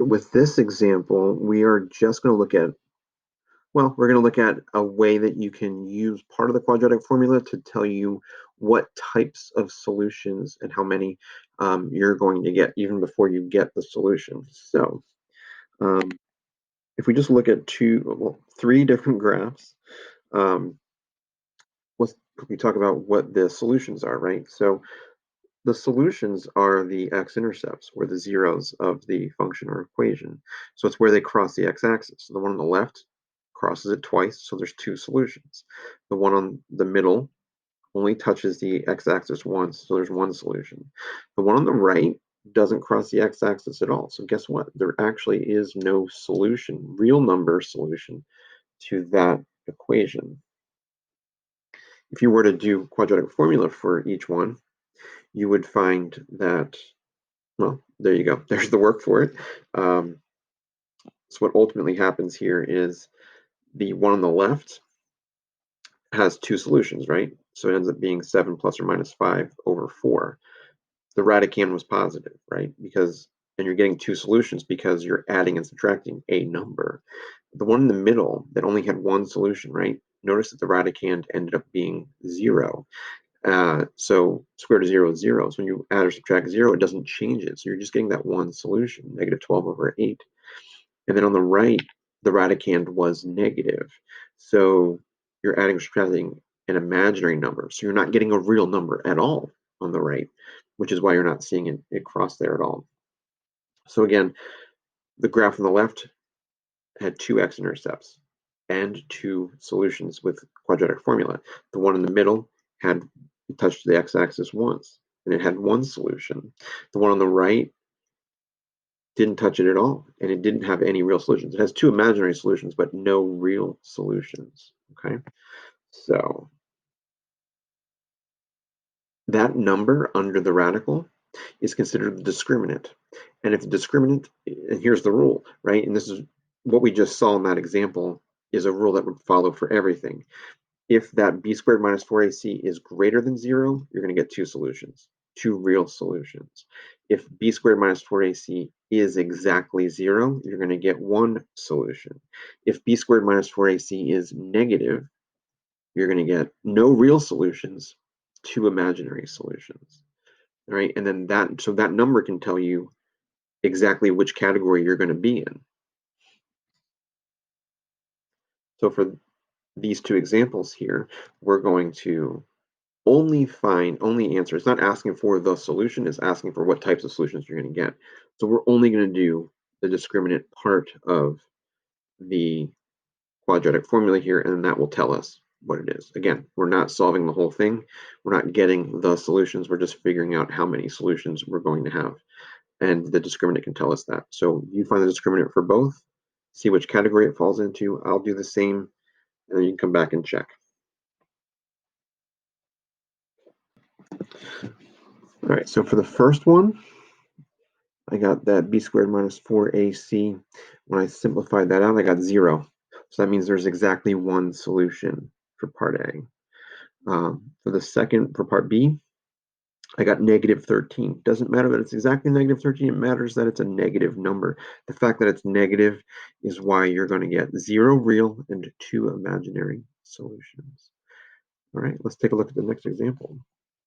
right, with this example, we are just going to look at, well, we're going to look at a way that you can use part of the quadratic formula to tell you what types of solutions and how many you're going to get even before you get the solution. So if we just look at three different graphs, um, we talk about what the solutions are, right? So the solutions are the x-intercepts, or the zeros of the function or equation. So it's where they cross the x-axis. So the one on the left crosses it twice, so there's two solutions. The one on the middle only touches the x-axis once, so there's one solution. The one on the right doesn't cross the x-axis at all. So guess what? There actually is no solution, real number solution, to that equation. If you were to do quadratic formula for each one, you would find that, well, there you go. There's the work for it. So what ultimately happens here is the one on the left has two solutions, right? So it ends up being 7 plus or minus 5 over 4. The radicand was positive, right? And you're getting two solutions because you're adding and subtracting a number. The one in the middle that only had one solution, right? Notice that the radicand ended up being 0. So square root of 0 is 0. So when you add or subtract 0, it doesn't change it. So you're just getting that one solution, negative 12 over 8. And then on the right, the radicand was negative. So you're adding or subtracting an imaginary number. So you're not getting a real number at all on the right, which is why you're not seeing it cross there at all. So again, the graph on the left had two x-intercepts and two solutions with quadratic formula. The one in the middle had touched the x-axis once, and it had one solution. The one on the right didn't touch it at all, and it didn't have any real solutions. It has two imaginary solutions, but no real solutions, okay? So that number under the radical is considered the discriminant. And if the discriminant, and here's the rule, right? And this is what we just saw in that example, is a rule that would follow for everything. If that b squared minus 4ac is greater than 0, you're going to get two solutions, two real solutions. If b squared minus 4ac is exactly 0, you're going to get one solution. If b squared minus 4ac is negative, you're going to get no real solutions, two imaginary solutions. All right, and then that number can tell you exactly which category you're going to be in. So for these two examples here, we're going to only answer. It's not asking for the solution, it's asking for what types of solutions you're going to get. So we're only going to do the discriminant part of the quadratic formula here, and that will tell us what it is. Again, we're not solving the whole thing. We're not getting the solutions. We're just figuring out how many solutions we're going to have. And the discriminant can tell us that. So you find the discriminant for both, see which category it falls into. I'll do the same, and then you can come back and check. All right, so for the first one, I got that b squared minus 4ac. When I simplified that out, I got 0. So that means there's exactly one solution for part A. For part B, I got negative 13. Doesn't matter that it's exactly negative 13. It matters that it's a negative number. The fact that it's negative is why you're going to get 0 real and 2 imaginary solutions. All right, let's take a look at the next example.